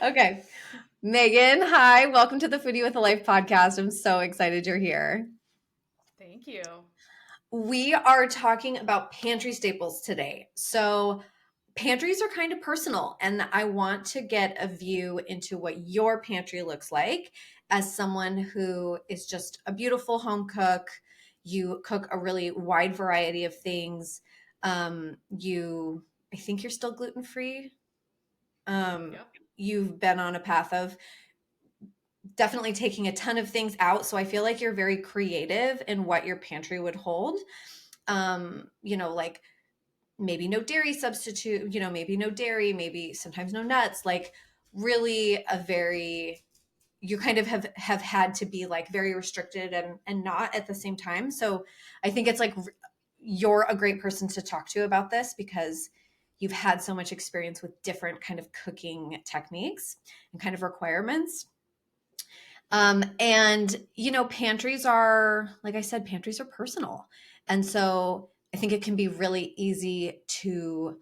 Okay. Megan, hi. Welcome to the Foodie with a Life podcast. I'm so excited you're here. Thank you. We are talking about pantry staples today. So, pantries are kind of personal, and I want to get a view into what your pantry looks like as someone who is just a beautiful home cook. You cook a really wide variety of things. I think you're still gluten free. Um, Yep. you've been on a path of definitely taking a ton of things out. So I feel like you're very creative in what your pantry would hold. Like maybe no dairy substitute, maybe no dairy, maybe sometimes no nuts, like really a very you kind of have had to be like very restricted and not at the same time. So I think it's like you're a great person to talk to about this because you've had so much experience with different kind of cooking techniques and kind of requirements. Pantries are, like I said, pantries are personal. And so I think it can be really easy to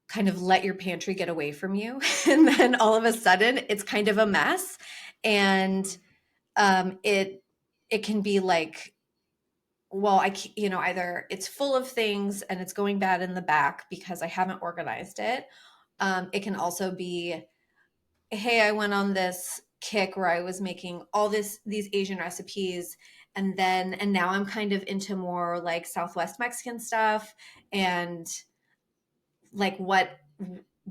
kind of let your pantry get away from you. And then all of a sudden it's kind of a mess. And Mm-hmm. it can be like, well, either it's full of things and it's going bad in the back because I haven't organized it. It can also be, hey, I went on this kick where I was making all these Asian recipes and now I'm kind of into more like Southwest Mexican stuff and like what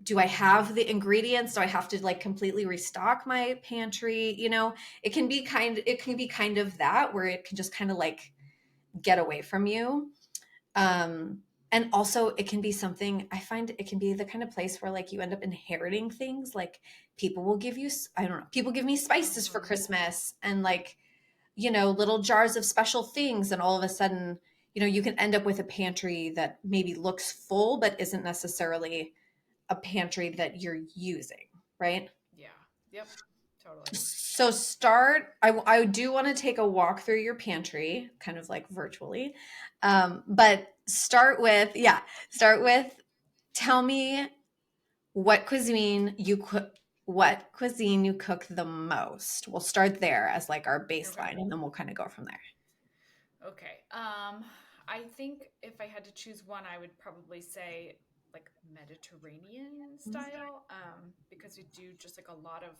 do I have the ingredients? Do I have to like completely restock my pantry? It can be kind of that where it can just kind of like get away from you. And also it can be something I find it can be the kind of place where like you end up inheriting things like people will give you I don't know, people give me spices for Mm-hmm. Christmas and like little jars of special things and all of a sudden you can end up with a pantry that maybe looks full but isn't necessarily a pantry that you're using, right? Yeah. Yep. Totally. So I do want to take a walk through your pantry, kind of like virtually. But start with tell me what cuisine you cook what cuisine you cook the most. We'll start there as like our Okay. baseline and then we'll kind of go from there. Okay. I think if I had to choose one, I would probably say like Mediterranean style, because we do just like a lot of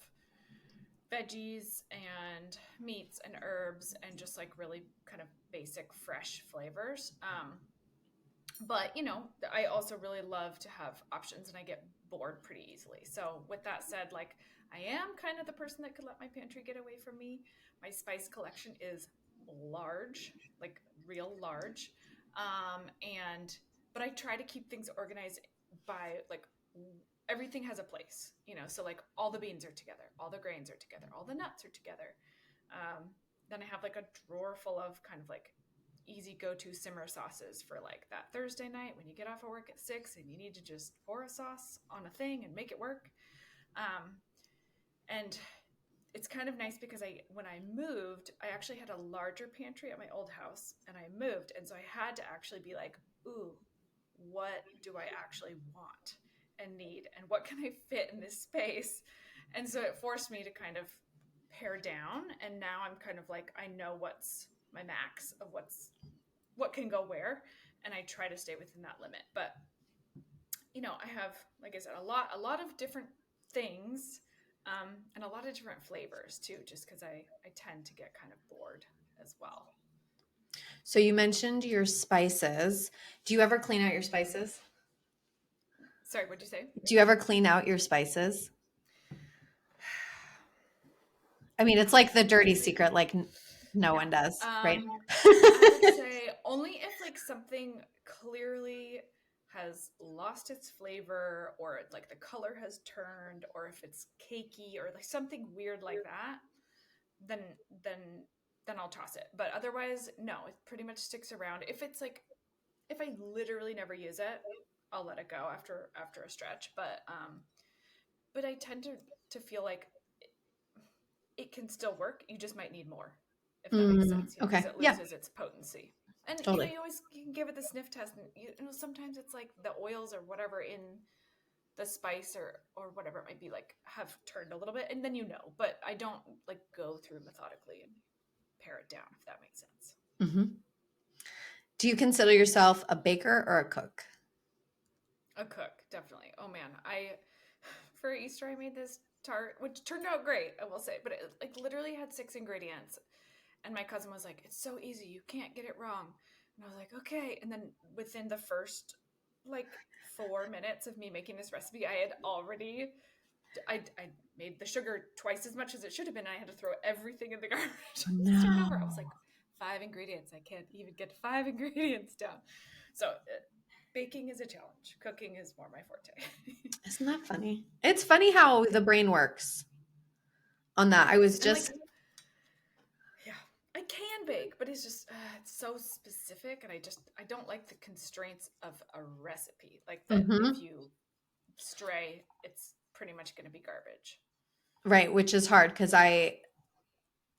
veggies and meats and herbs and just like really kind of basic fresh flavors. But I also really love to have options and I get bored pretty easily. So with that said, like I am kind of the person that could let my pantry get away from me. My spice collection is large, like real large. And but I try to keep things organized by like everything has a place, so like all the beans are together, all the grains are together, all the nuts are together. Then I have like a drawer full of kind of like easy go-to simmer sauces for like that Thursday night when you get off of work at 6 and you need to just pour a sauce on a thing and make it work. Um, and it's kind of nice because when I moved, I actually had a larger pantry at my old house and I moved. And so I had to actually be like, ooh, what do I actually want and need? And what can I fit in this space? And so it forced me to kind of pare down. And now I'm kind of like, I know what's my max of what can go where, and I try to stay within that limit. But I have, like I said, a lot of different things, and a lot of different flavors too, just because I tend to get kind of bored as well. So you mentioned your spices. Do you ever clean out your spices? Sorry, what'd you say? Do you ever clean out your spices? I mean, it's like the dirty secret, like no No. one does, right? I would say only if like something clearly has lost its flavor or like the color has turned or if it's cakey or like something weird like that, then then then I'll toss it. But otherwise, no, it pretty much sticks around. If it's like if I literally never use it, I'll let it go after a stretch. But I tend to feel like it can still work. You just might need more, if that makes sense, because Okay. it Yeah, loses its potency. And totally. you always you can give it the sniff test, and sometimes it's like the oils or whatever in the spice or whatever it might be like have turned a little bit, and then but I don't like go through methodically and pare it down, if that makes sense. Hmm. Do you consider yourself a baker or a cook? A cook, definitely. Oh man, I for Easter I made this tart, which turned out great, I will say, but it like literally had 6 ingredients, and my cousin was like, "It's so easy, you can't get it wrong," and I was like, "Okay," and then within the first like 4 minutes of me making this recipe, I had already I made the sugar twice as much as it should have been. I had to throw everything in the garbage and start over. I was No. like, 5 ingredients. I can't even get 5 ingredients down. So baking is a challenge. Cooking is more my forte. Isn't that funny? It's funny how the brain works on that. It I is. was And like, just, yeah, I can bake, but it's just, it's so specific. And I don't like the constraints of a recipe. Like that if mhm, you stray, it's pretty much going to be garbage. right, which is hard because I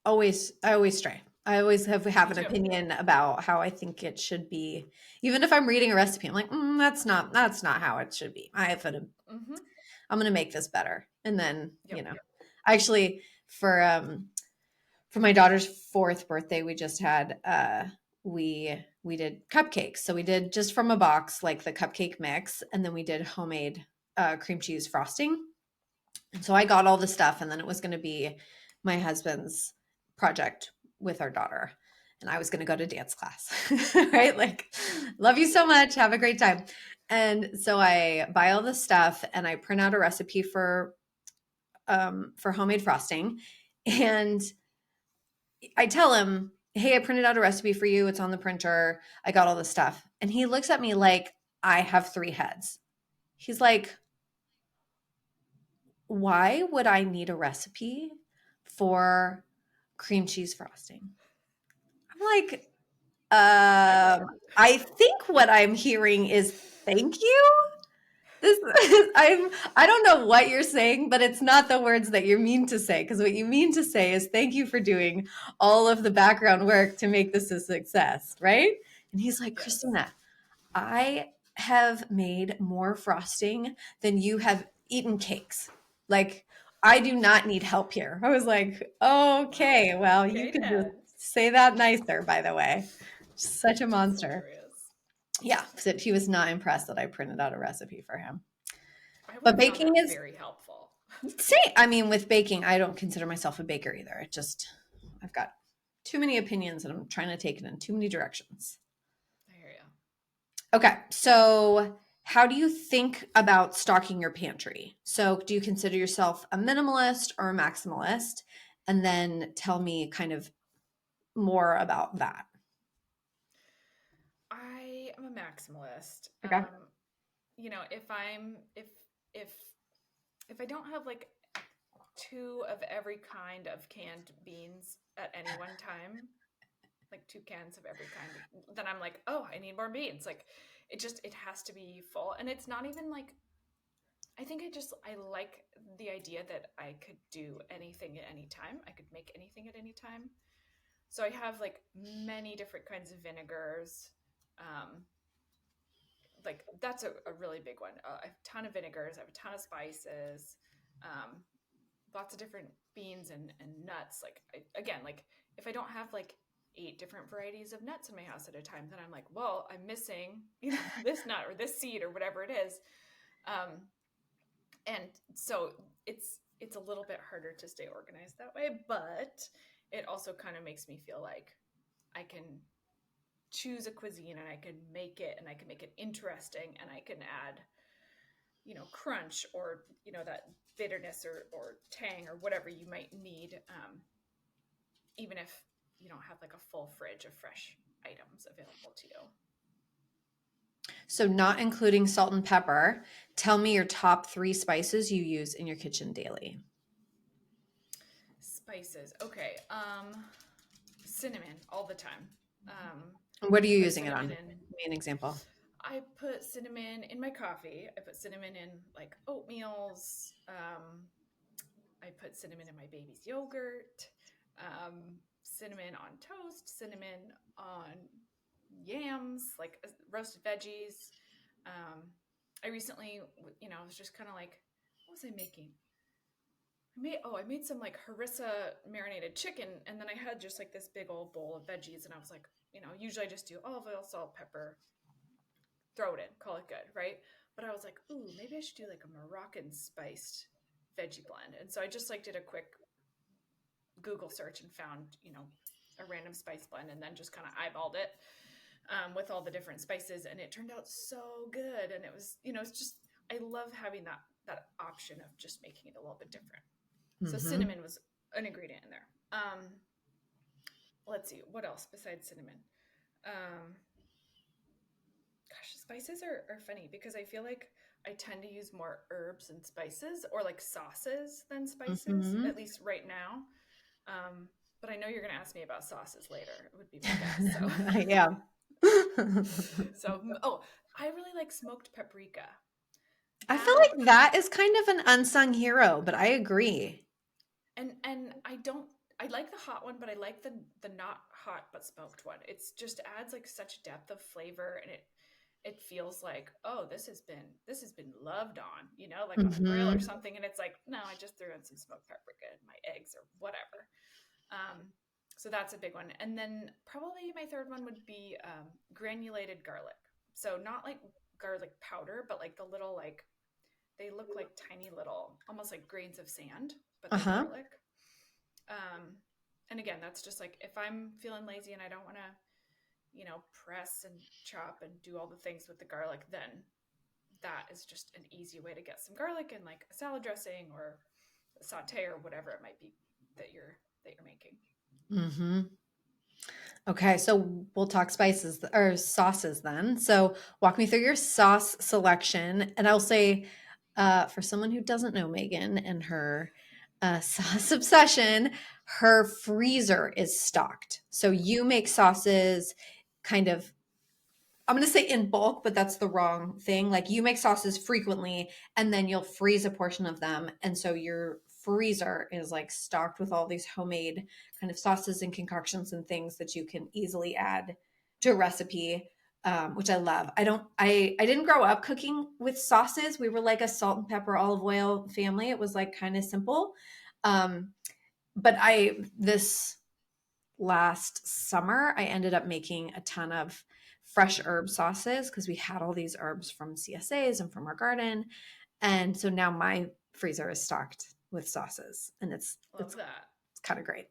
always stray. I always have Me an too. opinion about how I think it should be. Even if I'm reading a recipe, I'm like, that's not how it should be. Mm-hmm. I'm gonna make this better. And then, Yep. actually for my daughter's fourth birthday, we just had we did cupcakes. So we did just from a box, like the cupcake mix, and then we did homemade cream cheese frosting. And so I got all the stuff, and then it was going to be my husband's project with our daughter. And I was going to go to dance class, right? Like, love you so much. Have a great time. And so I buy all the stuff and I print out a recipe for homemade frosting. And I tell him, "Hey, I printed out a recipe for you. It's on the printer. I got all the stuff." And he looks at me like I have three heads. He's like, "Why would I need a recipe for cream cheese frosting?" I'm like, I get it. I think what I'm hearing is thank you. This I don't know what you're saying, but it's not the words that you mean to say. Because what you mean to say is thank you for doing all of the background work to make this a success, right? And he's like, Yes. Christina, I have made more frosting than you have eaten cakes. Like, I do not need help here. I was like, Wow. okay, well, you Okay, could just Dad. say that nicer, by the way. Such a That's monster. hilarious. Yeah, so he was not impressed that I printed out a recipe for him. I would But have found baking that is, very helpful. see, I mean, with baking, I don't consider myself a baker either. I've got too many opinions and I'm trying to take it in too many directions. I hear you. Okay, so how do you think about stocking your pantry? So, do you consider yourself a minimalist or a maximalist? And then tell me kind of more about that. I am a maximalist. Okay. If I'm if if I don't have like two of every kind of canned beans at any one time, like two cans of every kind, then I'm like, oh, I need more beans. Like it has to be full. And it's not even like I think I like the idea that I could do anything at any time. I could make anything at any time. So I have like many different kinds of vinegars. Um, like that's a really big one. I have a ton of vinegars. I have a ton of spices. Um, Lots of different beans and nuts. Like again, like if I don't have like 8 different varieties of nuts in my house at a time, then I'm like, well, I'm missing this nut or this seed or whatever it is. Um, and so it's a little bit harder to stay organized that way, but it also kind of makes me feel like I can choose a cuisine and I can make it and I can make it interesting and I can add crunch or that bitterness or tang or whatever you might need, even if you don't have like a full fridge of fresh items available to you. So, not including salt and pepper, tell me your top three spices you use in your kitchen daily. Spices, okay. Cinnamon all the time. um, What are I you put using it cinnamon on? in Give me an example. I put cinnamon in my coffee. I put cinnamon in like oatmeals. I put cinnamon in my baby's yogurt. Cinnamon on toast. Cinnamon on yams, like roasted veggies. Um, I recently, I was just kind of like, what was I making? I made some like harissa marinated chicken, and then I had just like this big old bowl of veggies, and I was like, usually I just do olive oil, salt, pepper, throw it in, call it good, right? But I was like, ooh, maybe I should do like a Moroccan spiced veggie blend. And so I just like did a quick Google search and found, a random spice blend, and then just kind of eyeballed it with all the different spices, and it turned out so good. And it was, it's just I love having that option of just making it a little bit different. So Mm-hmm. cinnamon was an ingredient in there. Let's see what else besides cinnamon. Um, Gosh, spices are funny because I feel like I tend to use more herbs and spices or like sauces than spices, Mm-hmm. at least right now. But I know you're going to ask me about sauces later. It would be my guess. So, Yeah. oh, I really like smoked paprika. I feel That like that is kind of an unsung hero, but I agree. and I like the hot one, but I like the not hot but smoked one. It's just adds like such depth of flavor, and it feels like, oh, this has been loved on, like on a grill or Mm-hmm. something. And it's like, no, I just threw in some smoked paprika and my eggs or whatever. Um, so that's a big one. And then probably my third one would be granulated garlic. So not like garlic powder, but like the little like they look like tiny little, almost like grains of sand, but they're Uh-huh. garlic. And again, that's just like if I'm feeling lazy and I don't want to, press and chop and do all the things with the garlic, then that is just an easy way to get some garlic in like a salad dressing or a saute or whatever it might be that you're making. Mm-hmm. Okay, so we'll talk spices or sauces then. So walk me through your sauce selection. And I'll say, for someone who doesn't know Megan and her sauce obsession, her freezer is stocked. So you make sauces kind of, I'm going to say in bulk, but that's the wrong thing. Like you make sauces frequently and then you'll freeze a portion of them. And so your freezer is like stocked with all these homemade kind of sauces and concoctions and things that you can easily add to a recipe, which I love. I didn't grow up cooking with sauces. We were like a salt and pepper, olive oil family. It was like kind of simple. Um, but this last summer, I ended up making a ton of fresh herb sauces because we had all these herbs from CSAs and from our garden. And so now my freezer is stocked with sauces and Love that. it's kind of great.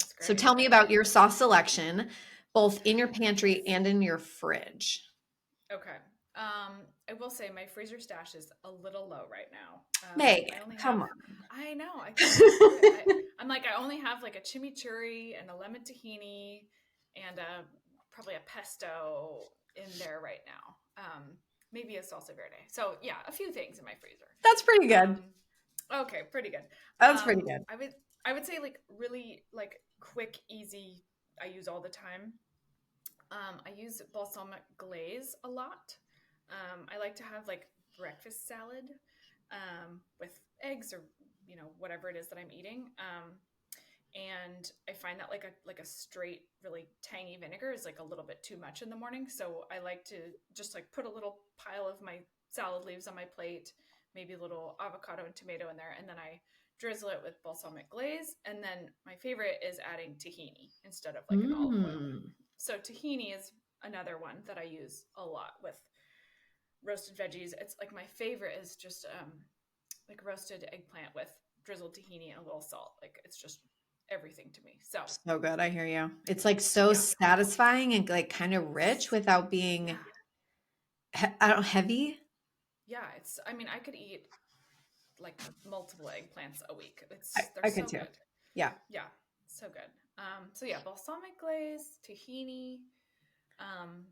It's So great. tell me about your sauce selection, both in your pantry and in your fridge. Okay. I will say my freezer stash is a little low right now. I Megan, only come have, on. I know, I can't believe it. I'm like, I only have like a chimichurri and a lemon tahini and probably a pesto in there right now. Maybe a salsa verde. So yeah, a few things in my freezer. That's pretty good. Um, okay, pretty good. That's pretty good. I would say like really like quick, easy. I use all the time. I use balsamic glaze a lot. I like to have like breakfast salad with eggs or whatever it is that I'm eating. And I find that like a straight, really tangy vinegar is like a little bit too much in the morning. So I like to just like put a little pile of my salad leaves on my plate, maybe a little avocado and tomato in there, and then I drizzle it with balsamic glaze. And then my favorite is adding tahini instead of like an olive oil. Mm. So tahini is another one that I use a lot with roasted veggies. It's like my favorite is just like roasted eggplant with drizzled tahini and a little salt. Like it's just everything to me. So So good. I hear you. It's like so yeah, satisfying and like kind of rich without yeah, being I don't heavy. yeah. It's. I mean, I could eat like multiple eggplants a week. I, They're I could so too. good. Yeah. Yeah, so good. So yeah, balsamic glaze, tahini. Um,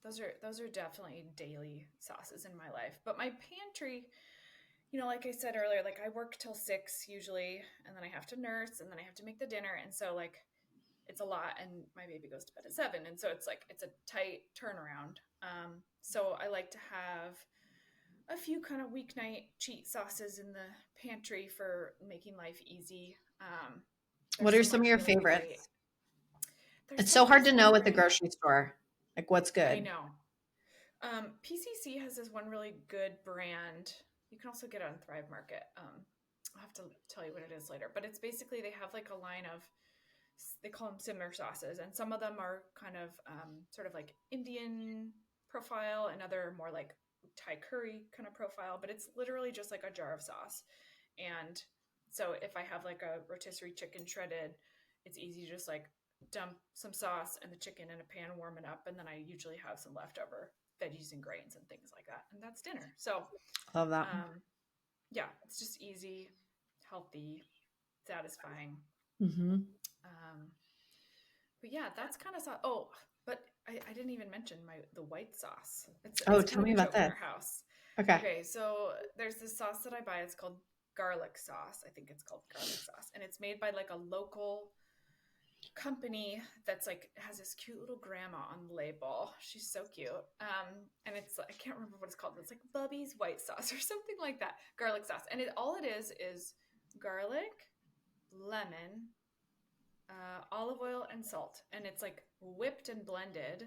those are definitely daily sauces in my life. But my pantry, like I said earlier, like I work till 6 usually, and then I have to nurse, and then I have to make the dinner, and so like it's a lot, and my baby goes to bed at 7, and so it's like it's a tight turnaround. So I like to have a few kind of weeknight cheat sauces in the pantry for making life easy. What There's are some some of like your really great. favorites? There's It's so so hard there's to really know at the great. grocery store, like what's I good. know. PCC has this one really good brand. You can also get it on Thrive Market. I'll have to tell you what it is later, but it's basically they have like a line of they call them simmer sauces, and some of them are kind of sort of like Indian profile, and other more like Thai curry kind of profile. But it's literally just like a jar of sauce, and so if I have like a rotisserie chicken shredded, it's easy to just like dump some sauce and the chicken in a pan, warm it up, and then I usually have some leftover veggies and grains and things like that, and that's dinner. So Love that. um, yeah, it's just easy, healthy, satisfying. Mm-hmm. Um, but yeah, that's kind of oh, but I didn't even mention the white sauce. Oh, It's tell kind of me a about joke in this. our house. Okay. Okay, so there's this sauce that I buy. It's called garlic sauce. I think it's called garlic sauce, and it's made by like a local company that's like has this cute little grandma on the label. She's so cute. And it's I can't remember what it's called. It's like Bubby's white sauce or something like that. Garlic sauce, and all it is garlic, lemon, olive oil, and salt, and it's like whipped and blended,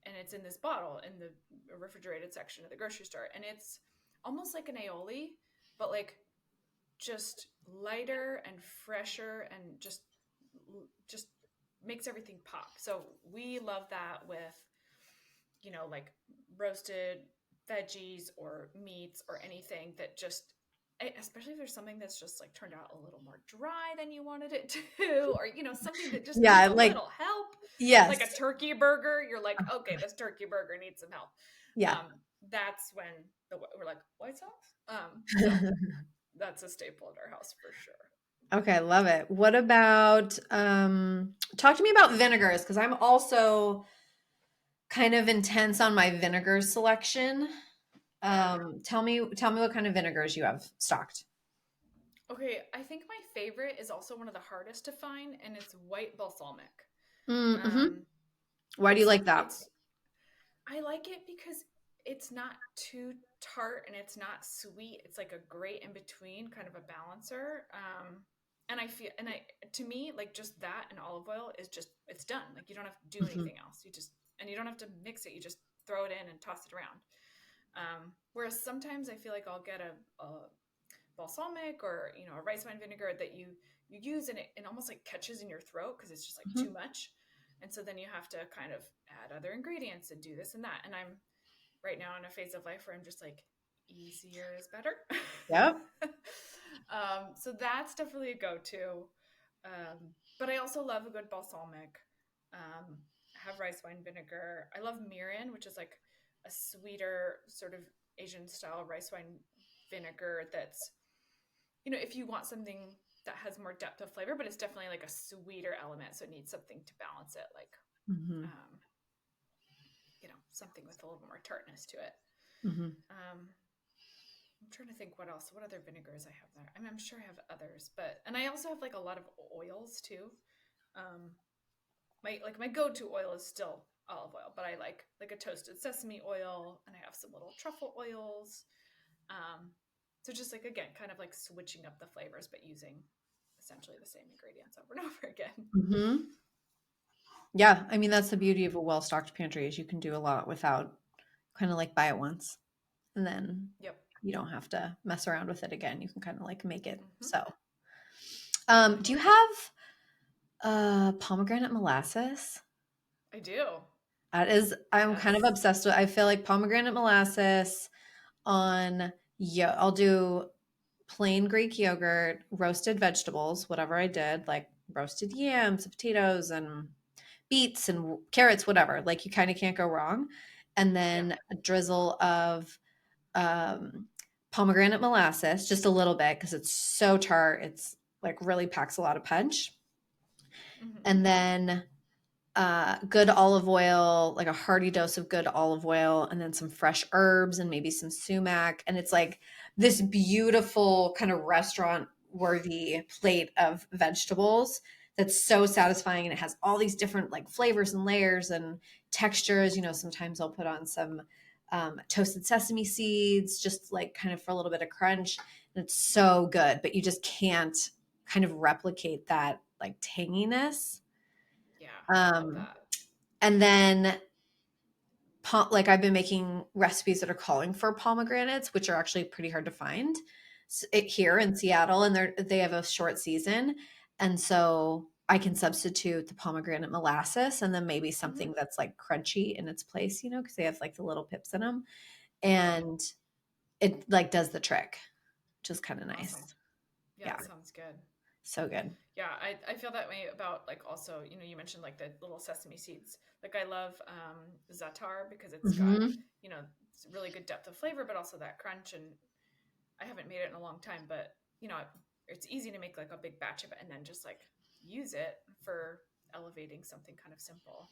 and it's in this bottle in the refrigerated section of the grocery store, and it's almost like an aioli, but like just lighter and fresher, and just makes everything pop. So we love that with, like roasted veggies or meats or anything that just, especially if there's something that's just like turned out a little more dry than you wanted it to, or something that just needs Yeah, a like little help, yes. like a turkey burger. You're like, okay, this turkey burger needs some help. Yeah. That's when we're like, white sauce. So that's a staple at our house for sure. Okay, love it. What about talk to me about vinegars because I'm also kind of intense on my vinegar selection. Yeah. Tell me what kind of vinegars you have stocked. Okay, I think my favorite is also one of the hardest to find, and it's white balsamic. Mm-hmm. Um, Why do you it's like that? it's I like it because it's not too tart and it's not sweet. It's like a great in between, kind of a balancer. And I feel, and I, to me, like just that and olive oil is just, it's done. Like you don't have to do Hmm. anything else. And you don't have to mix it. You just throw it in and toss it around. Whereas sometimes I feel like I'll get a balsamic or, a rice wine vinegar that you use, and it almost like catches in your throat because it's just like Hmm. too much. And so then you have to kind of add other ingredients and do this and that. And I'm right now in a phase of life where I'm just like, easier is better. Yep. So that's definitely a go-to. But I also love a good balsamic. I have rice wine vinegar. I love mirin, which is like a sweeter sort of Asian style rice wine vinegar that's, if you want something that has more depth of flavor, but it's definitely like a sweeter element. So it needs something to balance it, like, Hmm. um, something with a little more tartness to it. Hmm. Um, I'm trying to think what else, what other vinegars I have there. I mean, I'm sure I have others, and I also have like a lot of oils too. Um, my go-to oil is still olive oil, but I like a toasted sesame oil, and I have some little truffle oils. Um, so just like again, kind of like switching up the flavors, but using essentially the same ingredients over and over again. Hmm. Yeah, I mean that's the beauty of a well-stocked pantry is you can do a lot without kind of like buy it once and then Yep. you don't have to mess around with it again. You can kind of like make it. Mm-hmm. So, do you have pomegranate molasses? I do. That is, I'm kind of Yes. obsessed with. I feel like pomegranate molasses on, yeah, I'll do plain Greek yogurt, roasted vegetables, whatever I did, like roasted yams, potatoes, and beets and carrots, whatever. Like you kind of can't go wrong. And Yeah. then a drizzle of um, pomegranate molasses, just a little bit because it's so tart. It's like really packs a lot of punch. Mm-hmm. And then good olive oil, like a hearty dose of good olive oil, and then some fresh herbs and maybe some sumac. And it's like this beautiful kind of restaurant worthy plate of vegetables that's so satisfying. And it has all these different like flavors and layers and textures. Sometimes I'll put on some toasted sesame seeds, just like kind of for a little bit of crunch. And it's so good, but you just can't kind of replicate that like tanginess. Yeah. I love Um, that. and then like I've been making recipes that are calling for pomegranates, which are actually pretty hard to find here in Seattle, and they have a short season, and so I can substitute the pomegranate molasses and then maybe Mm-hmm. something that's like crunchy in its place, because they have like the little pips in them, and it like does the trick, which is kind of Awesome. nice. Yeah, Yeah, that sounds good. so good. Yeah, I feel that way about like also, you mentioned like the little sesame seeds. Like I love za'atar because it's got, Hmm. it's really good depth of flavor, but also that crunch. And I haven't made it in a long time, but it's easy to make like a big batch of it and then just like use it for elevating something kind of simple.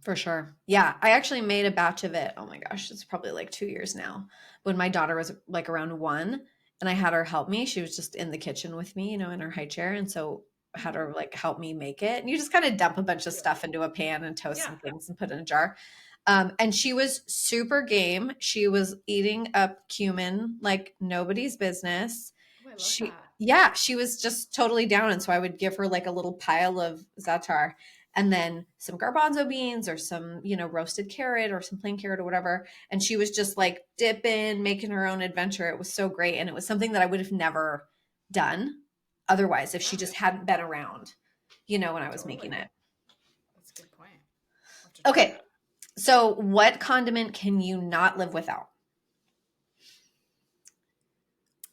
For sure. Yeah. I actually made a batch of it. Oh my gosh, it's probably like 2 years now. When my daughter was like around one and I had her help me. She was just in the kitchen with me, in her high chair. And so I had Mm-hmm. her like help me make it. And you just kind of dump a bunch of Cute. stuff into a pan and toast Yeah. some things and put it in a jar. And she was super game. She was eating up cumin like nobody's business. Oh, I love that. Yeah, she was just totally down. And so I would give her like a little pile of za'atar and then some garbanzo beans or some, roasted carrot or some plain carrot or whatever. And she was just like dipping, making her own adventure. It was so great. And it was something that I would have never done otherwise if she Yeah, just hadn't been around, when I was making totally. it. That's a good point. I'll have to try Okay. that. So, what condiment can you not live without?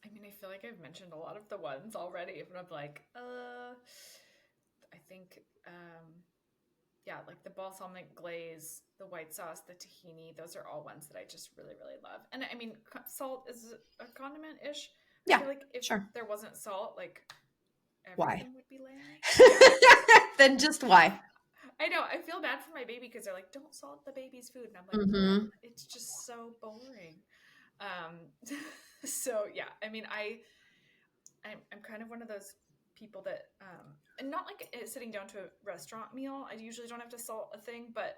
I mean, I feel like I've mentioned a lot of the ones already, but I'm like, I think, yeah, like the balsamic glaze, the white sauce, the tahini, those are all ones that I just really, really love. And I mean, salt is a condiment ish. I Yeah, feel like if sure. there wasn't salt, like Why? everything would be lame. Yeah. Then just why? I know. I feel bad for my baby because they're like, don't salt the baby's food. And I'm like, but Hmm. it's just so boring. Um, so yeah, I mean, I'm kind of one of those people that and not like sitting down to a restaurant meal. I usually don't have to salt a thing, but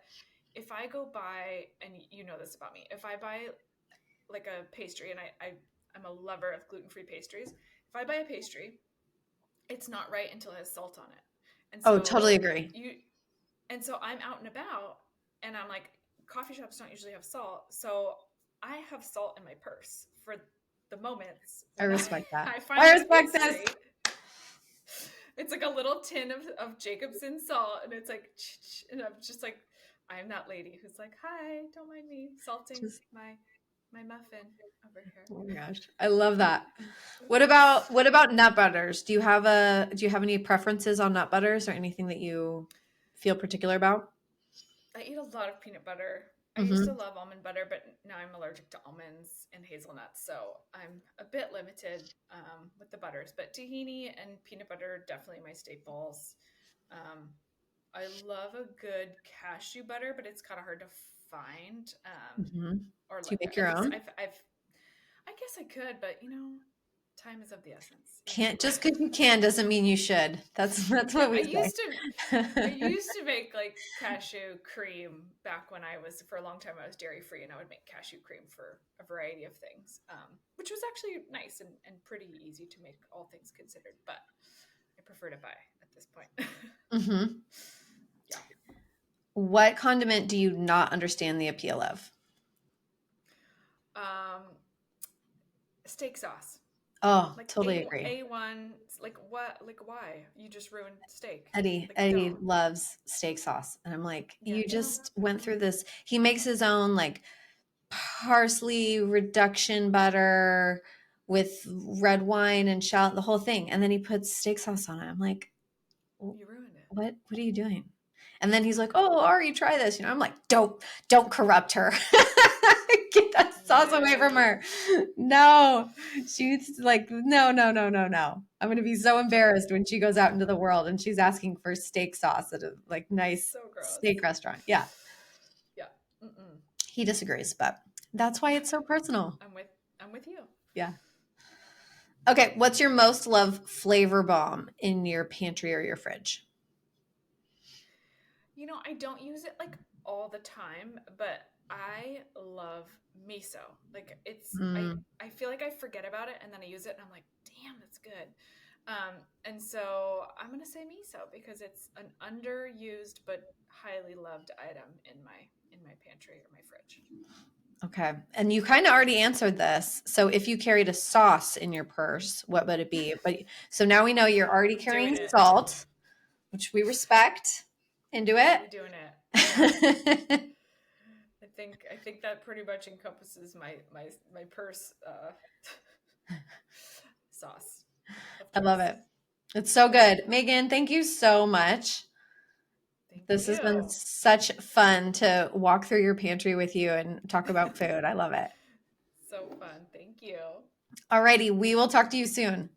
if I go buy, and you know this about me, if I buy like a pastry, and I'm a lover of gluten-free pastries. If I buy a pastry, it's not right until it has salt on it. And Oh, totally so agree. you and so I'm out and about and I'm like, coffee shops don't usually have salt. So I have salt in my purse for the moments I when I, respect that. I I find a respect this. pastry. It's like a little tin of Jacobson salt, and it's like, and I'm just like, I'm that lady who's like, hi, don't mind me salting Just, my muffin over here. oh my gosh, I love that. What about nut butters? Do you have any preferences on nut butters or anything that you feel particular about? I eat a lot of peanut butter. I used to Hmm. love almond butter, but now I'm allergic to almonds and hazelnuts, so I'm a bit limited with the butters. But tahini and peanut butter are definitely my staples. Um, I love a good cashew butter, but it's kind of hard to find. Hmm. Or Do you make at your least own? I guess I could, but time is of the essence. Can't just because you can doesn't mean you should. That's Yeah, what we I say. used to make like cashew cream back when I was for a long time I was dairy free and I would make cashew cream for a variety of things, which was actually nice and pretty easy to make all things considered. But I prefer to buy at this point. Hmm. Yeah, What condiment do you not understand the appeal of? um, steak sauce. Oh, Like totally agree. A1, like what? Like why? You just ruined steak. Eddie, Like Eddie don't. loves steak sauce. And I'm like, Yeah, you no. just went through this. He makes his own like parsley reduction butter with red wine and shallot, the whole thing. And then he puts steak sauce on it. I'm like, You ruined it. what are you doing? And then he's like, oh, Ari, try this. You know, I'm like, don't corrupt her. Get that sauce away from No. her. No, she's like, no, no, no, no, no. I'm going to be so embarrassed when she goes out into the world and she's asking for steak sauce at a like nice So gross. steak restaurant. Yeah, Yeah. Mm-mm. he disagrees, but that's why it's so personal. I'm with I'm with you. Yeah. Okay, what's your most loved flavor bomb in your pantry or your fridge? I don't use it like all the time, but I love miso. Like it's Mm, I feel like I forget about it and then I use it and I'm like, damn, that's good. And so I'm gonna say miso because it's an underused but highly loved item in my pantry or my fridge. Okay. And you kind of already answered this. So if you carried a sauce in your purse, what would it be? But so now we know you're already Doing carrying it. salt, which we respect. Into it. Totally doing it. Yeah. I think that pretty much encompasses my purse sauce of I love choice. it. It's so good. Megan, thank you so much. Thank This has been you. such fun to walk through your pantry with you and talk about food. I love it. So fun. Thank you. Alrighty, we will talk to you soon.